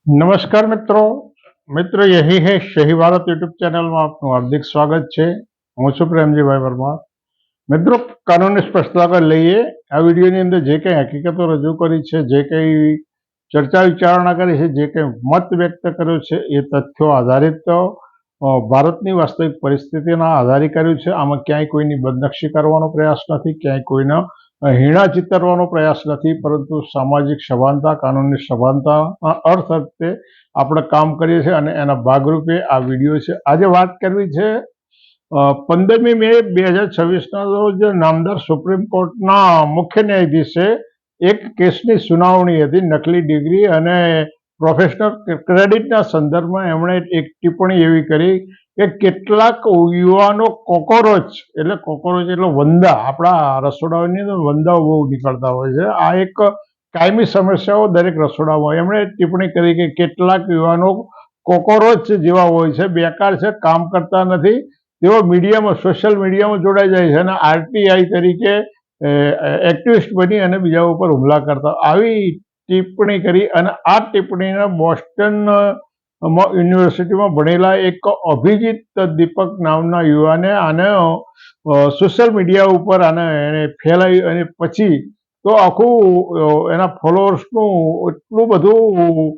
नमस्कार मित्रों यही है शही भारत यूट्यूब चैनल में आपનું हार्दिक स्वागत છે। હું છું પ્રેમજીભાઈ વર્મા। મિત્રો, કાનૂની સ્પષ્ટતા લઈએ આ વિડીયોની અંદર જે કંઈ હકીકતો રજૂ કરી છે, જે કંઈ ચર્ચા વિચારણા કરી છે, જે કંઈ મત વ્યક્ત કર્યો છે એ તથ્યો આધારિત ભારતની વાસ્તવિક પરિસ્થિતિના આધારે કર્યું છે। આમાં ક્યાંય કોઈની બદનક્ષી કરવાનો પ્રયાસ નથી, ક્યાંય કોઈનો હીણા ચિતરવાનો પ્રયાસ નથી, પરંતુ સામાજિક સભાનતા, કાનૂની સભાનતાના અર્થાર્થે આપણે કામ કરીએ છીએ અને એના ભાગરૂપે આ વિડીયો છે। આજે વાત કરવી છે 15મી મે 2026ના રોજ નામદાર સુપ્રીમ કોર્ટના મુખ્ય ન્યાયાધીશે એક કેસની સુનાવણી હતી। નકલી ડિગ્રી અને પ્રોફેશનલ ક્રેડિટના સંદર્ભમાં એમણે એક ટિપ્પણી એવી કરી કે કેટલાક યુવાનો કોકોરોચ એટલે વંદા, આપણા રસોડાઓની અંદર વંદાઓ બહુ નીકળતા હોય છે, આ એક કાયમી સમસ્યાઓ દરેક રસોડામાં। એમણે ટિપ્પણી કરી કે કેટલાક યુવાનો કોકોરોચ જેવા હોય છે, બેકાર છે, કામ કરતા નથી, તેઓ મીડિયામાં, સોશિયલ મીડિયામાં જોડાઈ જાય છે અને આરટીઆઈ તરીકે એક્ટિવિસ્ટ બની અને બીજા ઉપર હુમલા કરતા, આવી ટિપ્પણી કરી। અને આ ટિપ્પણીને બોસ્ટન યુનિવર્સિટીમાં ભણેલા એક અભિજીત દીપક નામના યુવાને આને સોશિયલ મીડિયા ઉપર એને ફેલાવી અને પછી તો આખું એના ફોલોઅર્સનું એટલું બધું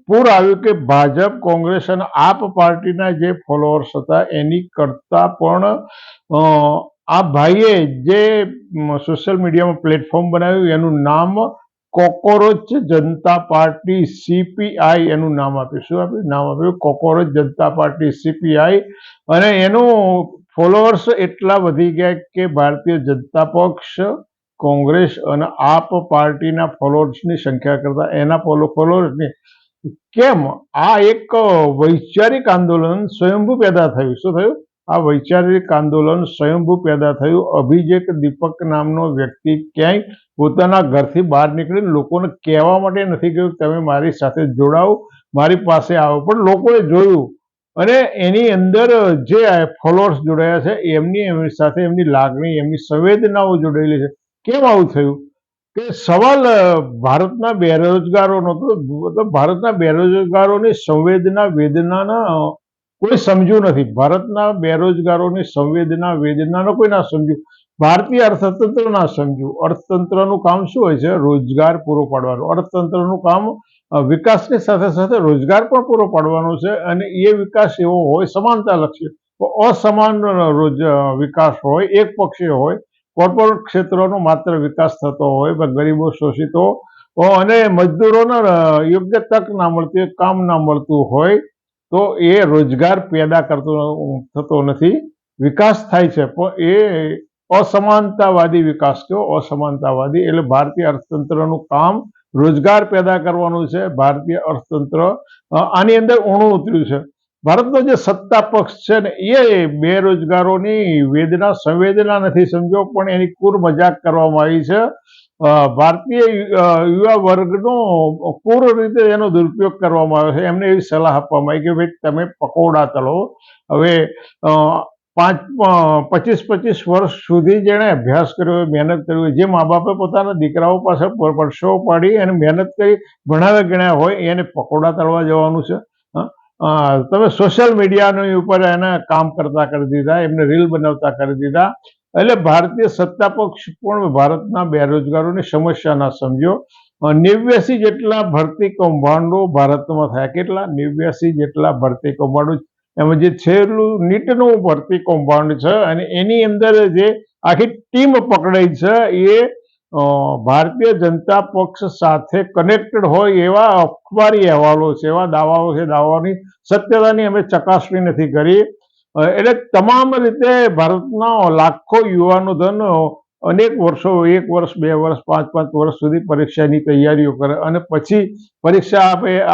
પૂર આવ્યું કે ભાજપ, કોંગ્રેસ અને આપ પાર્ટીના જે ફોલોઅર્સ હતા એની કરતાં પણ આ ભાઈએ જે સોશિયલ મીડિયામાં પ્લેટફોર્મ બનાવ્યું એનું નામ કોકોરોચ જનતા પાર્ટી CPI એનું નામ આપ્યું। શું આપ્યું? નામ આપ્યું કોકોરોચ જનતા પાર્ટી CPI। અને એનું ફોલોઅર્સ એટલા વધી ગયા કે ભારતીય જનતા પક્ષ, કોંગ્રેસ અને આપ પાર્ટીના ફોલોઅર્સની સંખ્યા કરતા એના ફોલોઅર્સની કેમ આ એક વૈચારિક આંદોલન સ્વયંભૂ પેદા થયું। શું થયું? આ વૈચારિક આંદોલન સ્વયંભૂ પેદા થયું। અભિજીત દીપક નામનો વ્યક્તિ ક્યાંય પોતાના ઘરથી બહાર નીકળીને લોકોને કહેવા માટે નથી ગયું તમે મારી સાથે જોડાઓ, મારી પાસે આવો, પણ લોકોએ જોયું અને એની અંદર જે ફોલોઅર્સ જોડાયા છે એમની સાથે એમની લાગણી, એમની સંવેદનાઓ જોડાયેલી છે। કેમ આવું થયું? કે સવાલ ભારતના બેરોજગારોનો હતો। ભારતના બેરોજગારોની સંવેદના, વેદનાના કોઈ સમજ્યું નથી। ભારતના બેરોજગારોની સંવેદના, વેદનાનો કોઈ ના સમજ્યું। ભારતીય અર્થતંત્ર ના સમજ્યું। અર્થતંત્રનું કામ શું હોય છે? રોજગાર પૂરો પાડવાનું। અર્થતંત્રનું કામ વિકાસની સાથે સાથે રોજગાર પણ પૂરો પાડવાનો છે અને એ વિકાસ એવો હોય સમાનતા લક્ષી, અસમાન વિકાસ હોય, એક પક્ષીય હોય, કોર્પોરેટ ક્ષેત્રનો માત્ર વિકાસ થતો હોય, ગરીબો, શોષિતો અને મજદૂરોને યોગ્ય તક ના મળતી હોય, કામ ના મળતું હોય તો એ રોજગાર પેદા થતો નથી, વિકાસ થાય છે પણ એ અસમાનતાવાદી વિકાસ કયો? અસમાનતાવાદી। એટલે ભારતીય અર્થતંત્રનું કામ રોજગાર પેદા કરવાનું છે। ભારતીય અર્થતંત્ર આની અંદર ઊણું ઉતર્યું છે। ભારતનો જે સત્તા પક્ષ છે ને એ બેરોજગારોની વેદના, સંવેદના નથી સમજ્યો, પણ એની કુર મજાક કરવામાં આવી છે। ભારતીય યુવા વર્ગનો પૂર રીતે એનો દુરુપયોગ કરવામાં આવ્યો છે। એમને એવી સલાહ આપવામાં આવી કે ભાઈ તમે પકોડા તળો। હવે 25 વર્ષ સુધી જેણે અભ્યાસ કર્યો હોય, મહેનત કરી હોય, જે મા બાપે પોતાના દીકરાઓ પાસે પરસેવો પાડી અને મહેનત કરી ભણાવ્યા ગણ્યા હોય એને પકોડા તળવા જવાનું છે? તમે સોશિયલ મીડિયાની ઉપર એને કામ કરતા કરી દીધા, એમને રીલ બનાવતા કરી દીધા। એટલે ભારતીય સત્તા પક્ષ પણ ભારતના બેરોજગારોની સમસ્યા ના સમજ્યો। 89 જેટલા ભરતી કૌભાંડો ભારતમાં થયા। કેટલા? 89 જેટલા ભરતી કૌભાંડો। એમાં જે છેલ્લું નીટનું ભરતી કૌભાંડ છે અને એની અંદર જે આખી ટીમ પકડાઈ છે એ ભારતીય જનતા પક્ષ સાથે કનેક્ટેડ હોય એવા અખબારી અહેવાલો છે, એવા દાવાઓ છે। દાવાઓની સત્યતાની અમે ચકાસણી નથી કરી। એટલે તમામ રીતે ભારતના લાખો યુવાનો ધન અનેક વર્ષો, 1 વર્ષ, 2 વર્ષ, 5 વર્ષ સુધી પરીક્ષાની તૈયારીઓ કરે અને પછી પરીક્ષા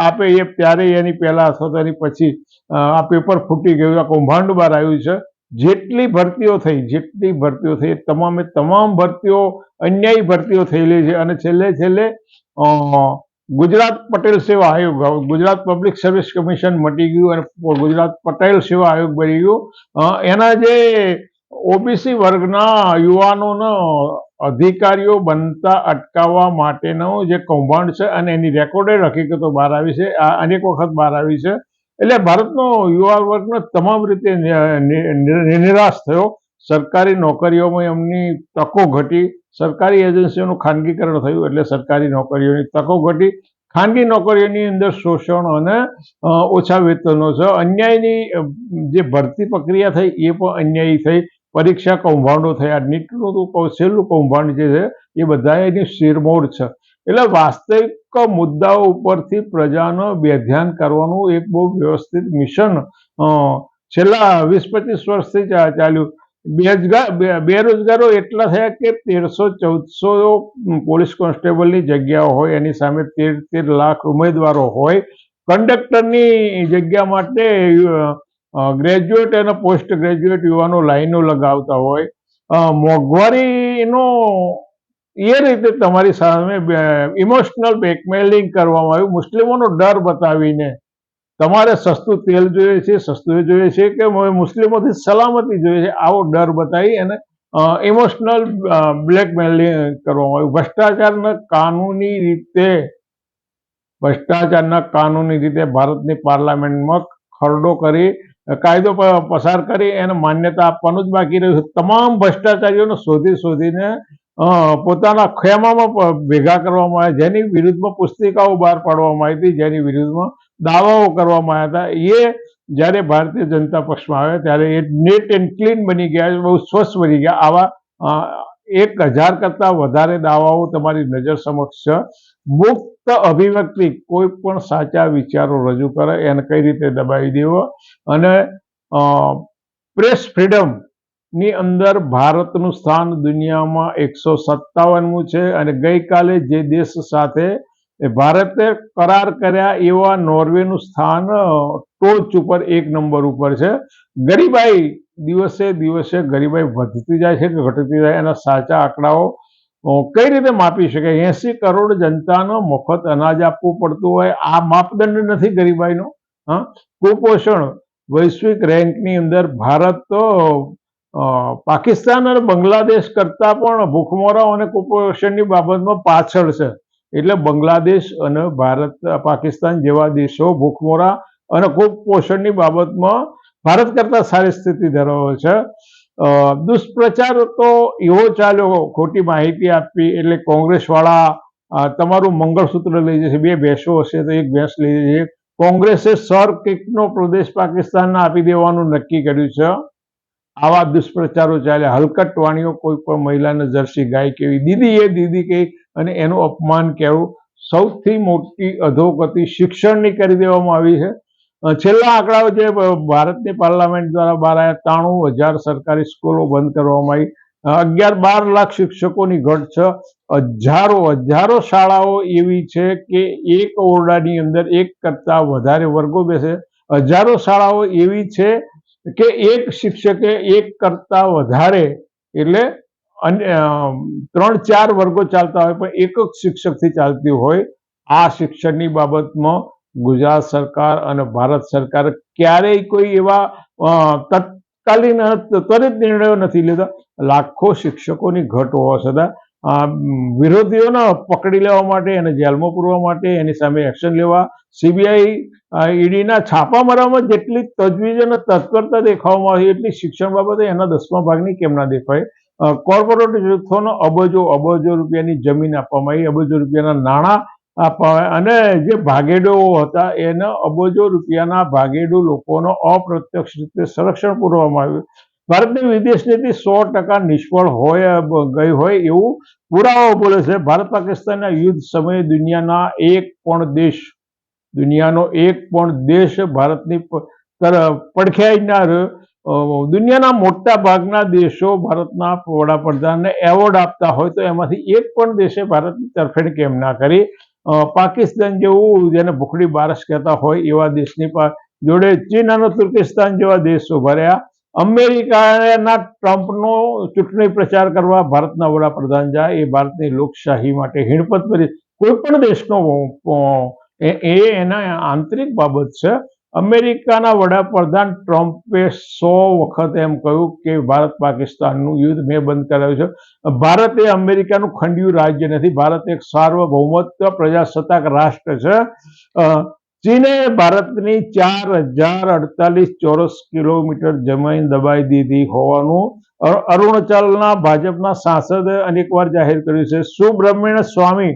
આપે એ ત્યારે એની પહેલા અથવા તો એની પછી આ પેપર ફૂટી ગયું, આ કૌભાંડ બહાર આવ્યું છે। જેટલી ભરતીઓ થઈ તમામ ભરતીઓ અન્યાયી ભરતીઓ થયેલી છે અને છેલ્લે ગુજરાત પટેલ સેવા આયોગ, ગુજરાત પબ્લિક સર્વિસ કમિશન મટી ગયું અને ગુજરાત પટેલ સેવા આયોગ બની ગયું। એના જે ઓબીસી વર્ગના યુવાનોનો અધિકારીઓ બનતા અટકાવવા માટેનું જે કૌભાંડ છે અને એની રેકોર્ડેડ હકીકતો બહાર આવી છે, આ અનેક વખત બહાર આવી છે. એટલે ભારતનો યુવા વર્ગનો તમામ રીતે નિરાશ થયો. સરકારી નોકરીઓમાં એમની તકો ઘટી, સરકારી એજન્સીઓનું ખાનગીકરણ થયું એટલે સરકારી નોકરીઓની તકો ઘટી, ખાનગી નોકરીઓની અંદર શોષણ અને ઓછા વેતનો છે, અન્યાયની જે ભરતી પ્રક્રિયા થઈ એ પણ અન્યાયી થઈ, પરીક્ષા કૌભાંડો થયા, નીટનું તો છેલ્લું કૌભાંડ જે છે એ બધા એની શિરમોર છે. એટલે વાસ્તવિક મુદ્દાઓ ઉપરથી પ્રજાનો બેધ્યાન કરવાનું એક બહુ વ્યવસ્થિત મિશન છેલ્લા 20-25 વર્ષથી ચાલ્યું. બેરોજગારો એટલા થયા કે 1300-1400 પોલીસ કોન્સ્ટેબલની જગ્યાઓ હોય, એની સામે 13 લાખ ઉમેદવારો હોય. કંડક્ટરની જગ્યા માટે ગ્રેજ્યુએટ અને પોસ્ટ ગ્રેજ્યુએટ યુવાનો લાઈનો લગાવતા હોય. મોંઘવારીનો એ રીતે તમારી સામે ઇમોશનલ બ્લેકમેલિંગ કરવામાં આવ્યું. મુસ્લિમોનો ડર બતાવીને તમારે સસ્તું તેલ જોઈએ છે, સસ્તું જોઈએ છે કે મુસ્લિમોથી સલામતી જોઈએ છે, આવો ડર બતાવી અને ઇમોશનલ બ્લેકમેલિંગ કરવામાં આવ્યું. ભ્રષ્ટાચારના કાનૂની રીતે ભારતની પાર્લામેન્ટમાં ખરડો કરી કાયદો પસાર કરી એને માન્યતા આપવાનું જ બાકી રહ્યું. તમામ ભ્રષ્ટાચારીઓને શોધીને પોતાના ખેમામાં ભેગા કરવામાં આવ્યા, જેની વિરુદ્ધમાં પુસ્તિકાઓ બહાર પાડવામાં આવી હતી, જેની વિરુદ્ધમાં દાવાઓ કરવામાં આવ્યા હતા. એ જ્યારે ભારતીય જનતા પક્ષમાં આવ્યા ત્યારે એ નેટ એન્ડ ક્લીન બની ગયા, બહુ સ્વચ્છ બની ગયા. આવા 1000 કરતાં વધારે દાવાઓ તમારી નજર સમક્ષ છે. મુક્ત અભિવ્યક્તિ, કોઈ પણ સાચા વિચારો રજૂ કરે એને કઈ રીતે દબાવી દેવો, અને પ્રેસ ફ્રીડમ ની અંદર ભારતનું સ્થાન દુનિયામાં 157મું છે. અને ગઈકાલે જે દેશ સાથે ભારતે કરાર કર્યા એવા નોર્વેનું સ્થાન ટોચ ઉપર 1 નંબર ઉપર છે. ગરીબાઈ દિવસે દિવસે ગરીબાઈ વધતી જાય છે કે ઘટતી જાય, એના સાચા આંકડાઓ કઈ રીતે માપી શકાય? 80 કરોડ જનતાનો મફત અનાજ આપવું પડતું હોય, આ માપદંડ નથી ગરીબાઈનો. કુપોષણ વૈશ્વિક રેન્કની અંદર ભારત તો પાકિસ્તાન અને બાંગ્લાદેશ કરતાં પણ ભૂખમરો અને કુપોષણની બાબતમાં પાછળ છે. એટલે બાંગ્લાદેશ અને પાકિસ્તાન જેવા દેશો ભૂખમરા અને કુપોષણની બાબતમાં ભારત કરતાં સારી સ્થિતિ ધરાવે છે. દુષ્પ્રચાર તો એવો ચાલ્યો, ખોટી માહિતી આપવી એટલે કોંગ્રેસવાળા તમારું મંગળસૂત્ર લઈ જશે, 2 ભેંસો હશે તો 1 ભેંસ લઈ જશે. કોંગ્રેસે કિકનો પ્રદેશ પાકિસ્તાનને આપી દેવાનું નક્કી કર્યું છે. આવા દુષ્પ્રચારો ચાલ્યા. હલકટ વાણીઓ, કોઈ પણ મહિલાને જર્સી ગાય કેવી, દીદી કહી અને એનું અપમાન કહેવું. સૌથી મોટી અધોગતિ શિક્ષણની કરી દેવામાં આવી છે. છેલ્લા આંકડાઓ જે ભારતની પાર્લામેન્ટ દ્વારા બહાર આવ્યા, 93,000 સરકારી સ્કૂલો બંધ કરવામાં આવી, 11-12 લાખ શિક્ષકોની ઘટ છે. હજારો શાળાઓ એવી છે કે એક ઓરડાની અંદર 1 કરતાં વધારે વર્ગો બેસે. હજારો શાળાઓ એવી છે કે એક શિક્ષકે 1 કરતાં વધારે એટલે 3-4 વર્ગો ચાલતા હોય પણ એક જ શિક્ષકથી ચાલતી હોય. આ શિક્ષણની બાબતમાં ગુજરાત સરકાર અને ભારત સરકાર ક્યારેય કોઈ એવા તત્કાલીન ત્વરિત નિર્ણયો નથી લેતા. લાખો શિક્ષકોની ઘટ હોવા છતાં વિરોધીઓને પકડી લેવા માટે અને જેલમાં પૂરવા માટે, એની સામે એક્શન લેવા CBI ઈડીના છાપા મારવામાં જેટલી તજવીજ અને તત્પરતા દેખાવામાં આવી એટલી શિક્ષણ બાબતે એના 10મા ભાગની કેમ ના દેખાય? કોર્પોરેટ જૂથોનો અબજો રૂપિયાની જમીન આપવામાં આવી, અબજો રૂપિયાના નાણાં આપવામાં, અને જે ભાગેડો હતા એને અબજો રૂપિયાના ભાગેડુ લોકોનો અપ્રત્યક્ષ રીતે સંરક્ષણ પૂરવામાં આવ્યું. ભારતની વિદેશ નીતિ 100% નિષ્ફળ ગઈ હોય એવું પુરાવો બોલે છે. ભારત પાકિસ્તાનના યુદ્ધ સમયે દુનિયાનો એક પણ દેશ ભારતની પડખે ના રહ્યો. દુનિયાના મોટા ભાગના દેશો ભારતના વડાપ્રધાનને એવોર્ડ આપતા હોય તો એમાંથી એક પણ દેશે ભારતની તરફેણ કેમ ના કરી? પાકિસ્તાન જેવું, જેને ભૂખડી બારસ કહેતા હોય એવા દેશની જોડે ચીન અને તુર્કિસ્તાન જેવા દેશો ભર્યા. અમેરિકાના ટ્રમ્પનો ચૂંટણી પ્રચાર કરવા ભારતના વડાપ્રધાન જાય એ ભારતની લોકશાહી માટે હિણપત કરી. કોઈ પણ દેશનો એના આંતરિક બાબત છે. અમેરિકાના વડાપ્રધાન ટ્રમ્પે 100 વખત એમ કહ્યું કે ભારત પાકિસ્તાનનું યુદ્ધ મેં બંધ કરાવ્યું છે. ભારત એ અમેરિકાનું ખંડિયું રાજ્ય નથી. ભારત એક સાર્વભૌમત્વ પ્રજાસત્તાક રાષ્ટ્ર છે. ચીને ભારતની 4048 ચોરસ કિલોમીટર જમીન દબાઈ દીધી હોવાનું અરુણાચલના ભાજપના સાંસદે અનેકવાર જાહેર કર્યું છે. સુબ્રમણ્ય સ્વામી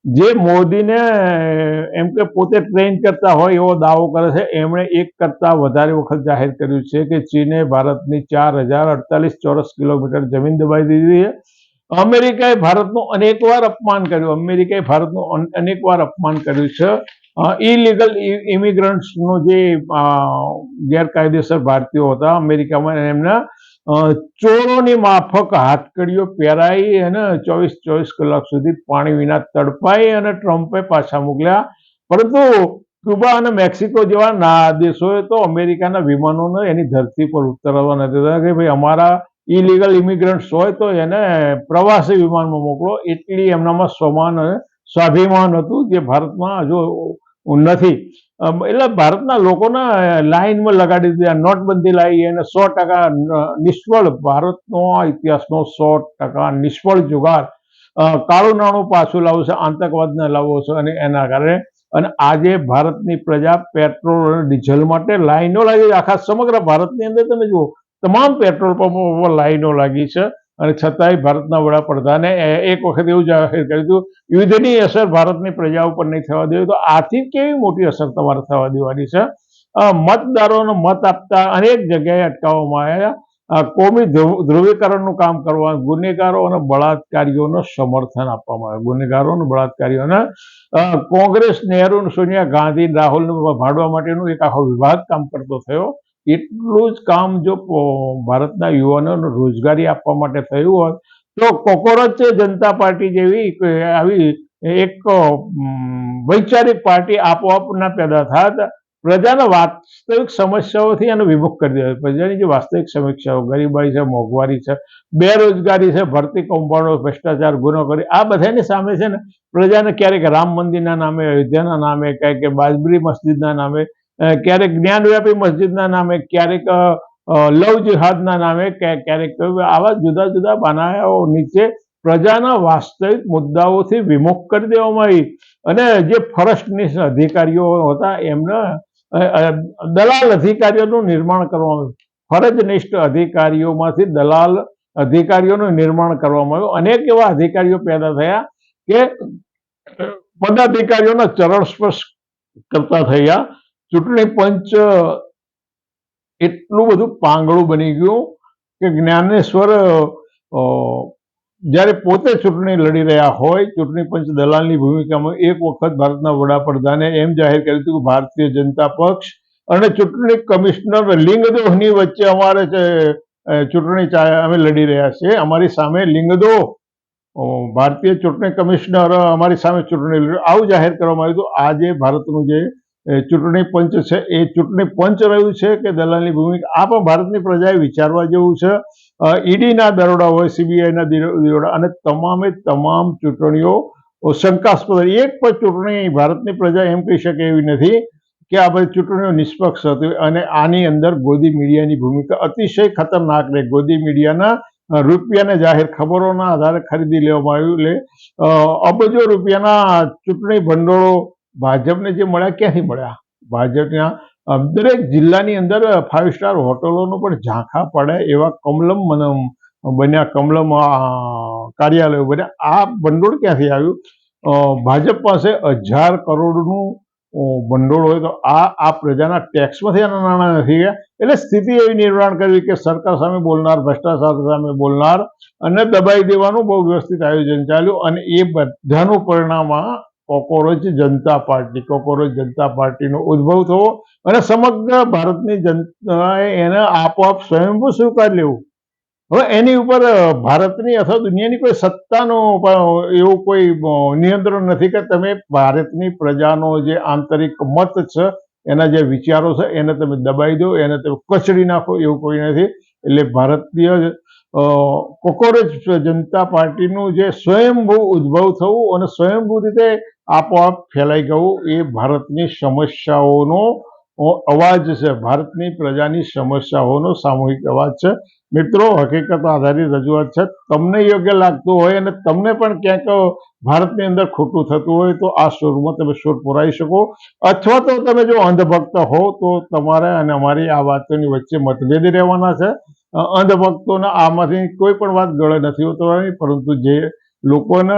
જે મોદીને એમ કે પોતે ટ્રેન કરતા હોય એવો દાવો કરે છે, એમણે એક કરતા વધારે વખત જાહેર કર્યું છે કે ચીને ભારતની 4048 ચોરસ કિલોમીટર જમીન દબાઈ દીધી છે. અમેરિકાએ ભારતનું અનેકવાર અપમાન કર્યું છે. ઇલીગલ ઇમિગ્રન્ટ્સનો જે ગેરકાયદેસર ભારતીયો હતા અમેરિકામાં, એમના ચોરોની માફક હાથકડીઓ પહેરાઈ અને 24 કલાક સુધી પાણી વિના તડપાઈ અને ટ્રમ્પે પાછા મોકલ્યા. પરંતુ ક્યુબા અને મેક્સિકો જેવા દેશોએ તો અમેરિકાના વિમાનોને એની ધરતી પર ઉતરવા નથી દેતા કે ભાઈ અમારા ઇલીગલ ઇમિગ્રન્ટ્સ હોય તો એને પ્રવાસી વિમાનમાં મોકલો. એટલી એમનામાં સ્વાભિમાન હતું જે ભારતમાં હજુ નથી. એટલે ભારતના લોકોના લાઈનમાં લગાડી દીધા. નોટબંધી લાવી અને 100% નિષ્ફળ, ભારતનો ઇતિહાસનો 100% નિષ્ફળ જુગાર. કાળું નાણું પાછું લાવવું છે, આતંકવાદને લાવવો છે, અને એના કારણે અને આજે ભારતની પ્રજા પેટ્રોલ અને ડીઝલ માટે લાઈનો લાગી. આખા સમગ્ર ભારતની અંદર તમે જુઓ, તમામ પેટ્રોલ પંપો પર લાઈનો લાગી છે. અને છતાંય ભારતના વડાપ્રધાને એક વખત એવું જાહેર કર્યું હતું, યુદ્ધની અસર ભારતની પ્રજા ઉપર નહીં થવા દેવી. તો આથી કેવી મોટી અસર તમારે થવા દેવાની છે? મતદારોનો મત આપતા અનેક જગ્યાએ અટકાવવામાં આવ્યા. કોમી ધ્રુવીકરણનું કામ કરવા, ગુનેગારો અને બળાત્કારીઓને સમર્થન આપવામાં આવ્યું. ગુનેગારો અને બળાત્કારીઓને કોંગ્રેસ, નહેરુ, સોનિયા ગાંધી, રાહુલને ભાંડવા માટેનું એક આખો વિભાગ કામ કરતો થયો. એટલું જ કામ જો ભારતના યુવાનોને રોજગારી આપવા માટે થયું હોત તો કોકરોચ જનતા પાર્ટી જેવી આવી એક વૈચારિક પાર્ટી આપોઆપ ના પેદા થાત. પ્રજાના વાસ્તવિક સમસ્યાઓથી એને વિમુખ કરી દેવાય. પ્રજાની જે વાસ્તવિક સમસ્યાઓ, ગરીબાઈ છે, મોંઘવારી છે, બેરોજગારી છે, ભરતી કૌભાંડો, ભ્રષ્ટાચાર, ગુનાખોરી, આ બધાની સામે છે ને પ્રજાને ક્યારેક રામ મંદિરના નામે, અયોધ્યાના નામે, ક્યારેક બાબરી મસ્જિદના નામે, ક્યારેક જ્ઞાનવ્યાપી મસ્જિદના નામે, ક્યારેક લવ જિહાદના નામે, ક્યારેક આવા જુદા જુદા બનાવો નીચે પ્રજાના વાસ્તવિક મુદ્દાઓથી વિમુખ કરી દેવામાં આવી. અને જે ફરસ્ટનિષ્ઠ અધિકારીઓ હતા એમને દલાલ અધિકારીઓનું નિર્માણ કરવામાં આવ્યું. ફરજનિષ્ઠ અધિકારીઓમાંથી દલાલ અધિકારીઓનું નિર્માણ કરવામાં આવ્યું. અનેક એવા અધિકારીઓ પેદા થયા કે પદાધિકારીઓના ચરણ સ્પર્શ કરતા થયા. ચૂંટણી પંચ એટલું બધું પાંગળું બની ગયું કે જ્ઞાનેશ્વર જ્યારે પોતે ચૂંટણી લડી રહ્યા હોય, ચૂંટણી પંચ દલાલની ભૂમિકામાં, એક વખત ભારતના વડાપ્રધાને એમ જાહેર કર્યું હતું કે ભારતીય જનતા પક્ષ અને ચૂંટણી કમિશનર લિંગદોહની વચ્ચે અમારે ચૂંટણી અમે લડી રહ્યા છીએ. અમારી સામે લિંગદોહ, ભારતીય ચૂંટણી કમિશનર અમારી સામે ચૂંટણી લડી, આવું જાહેર કરવામાં આવ્યું હતું. આજે ભારતનું જે ચૂંટણી પંચ છે એ ચૂંટણી પંચ રહ્યું છે કે દલાલની ભૂમિકા? આ પણ ભારતની પ્રજાએ વિચારવા જેવું છે. ઈડીના દરોડા હોય, સીબીઆઈના દરોડા, અને તમામે તમામ ચૂંટણીઓ શંકાસ્પદ. એક પણ ચૂંટણી ભારતની પ્રજા એમ કહી શકે એવી નથી કે આ બધી ચૂંટણીઓ નિષ્પક્ષ હતી. અને આની અંદર ગોદી મીડિયાની ભૂમિકા અતિશય ખતરનાક રહી. ગોદી મીડિયાના રૂપિયાને જાહેર ખબરોના આધારે ખરીદી લેવામાં આવ્યું. અબજો રૂપિયાના ચૂંટણી ભંડોળો ભાજપને જે મળ્યા, ક્યાંથી મળ્યા? ભાજપના દરેક જિલ્લાની અંદર 5 સ્ટાર હોટલોનો પણ ઝાંખા પડે એવા કમલમ બન્યા, કમલમ કાર્યાલયો બન્યા. આ ભંડોળ ક્યાંથી આવ્યું? ભાજપ પાસે 1000 કરોડનું ભંડોળ હોય તો આ પ્રજાના ટેક્સમાંથી આના નાણાં નથી ગયા. એટલે સ્થિતિ એવી નિર્માણ કરવી કે સરકાર સામે બોલનાર, ભ્રષ્ટાચાર સામે બોલનાર, અને દબાઈ દેવાનું બહુ વ્યવસ્થિત આયોજન ચાલ્યું. અને એ બધાનું પરિણામ કોકરોચ જનતા પાર્ટીનો ઉદ્ભવ થવો અને સમગ્ર ભારતની જનતાએ એને આપોઆપ સ્વયંભૂ સ્વીકાર લેવું. હવે એની ઉપર ભારતની અથવા દુનિયાની કોઈ સત્તાનો એવું કોઈ નિયંત્રણ નથી કે તમે ભારતની પ્રજાનો જે આંતરિક મત છે, એના જે વિચારો છે, એને તમે દબાઈ દો, એને તમે કચડી નાખો, એવું કોઈ નથી. એટલે ભારતીય કોકરોચ જનતા પાર્ટીનું જે સ્વયંભૂ ઉદ્ભવ થવું અને સ્વયંભૂ રીતે આપોઆપ ફેલાઈ ગયું એ ભારતની સમસ્યાઓનો અવાજ છે, ભારતની પ્રજાની સમસ્યાઓનો સામૂહિક અવાજ છે. મિત્રો, હકીકત આધારિત રજૂઆત છે. તમને યોગ્ય લાગતું હોય અને તમને પણ ક્યાંક ભારતની અંદર ખોટું થતું હોય તો આ સુરમાં તમે સુર પુરાવી શકો, અથવા તો તમે જો અંધભક્ત હો તો તમારે અને અમારી આ વાતોની વચ્ચે મતભેદ રહેવાના છે. અંધભક્તોના આમાંથી કોઈ પણ વાત ગળે નથી ઉતરવાની, પરંતુ જે લોકોને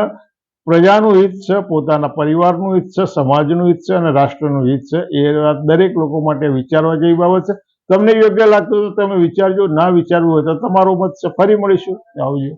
પ્રજાનું હિત છે, પોતાના પરિવારનું હિત છે, સમાજનું હિત છે અને રાષ્ટ્રનું હિત છે, એ વાત દરેક લોકો માટે વિચારવા જેવી બાબત છે. તમને યોગ્ય લાગતું તો તમે વિચારજો, ના વિચારવું હોય તો તમારો મત છે. ફરી મળીશું. આવજો.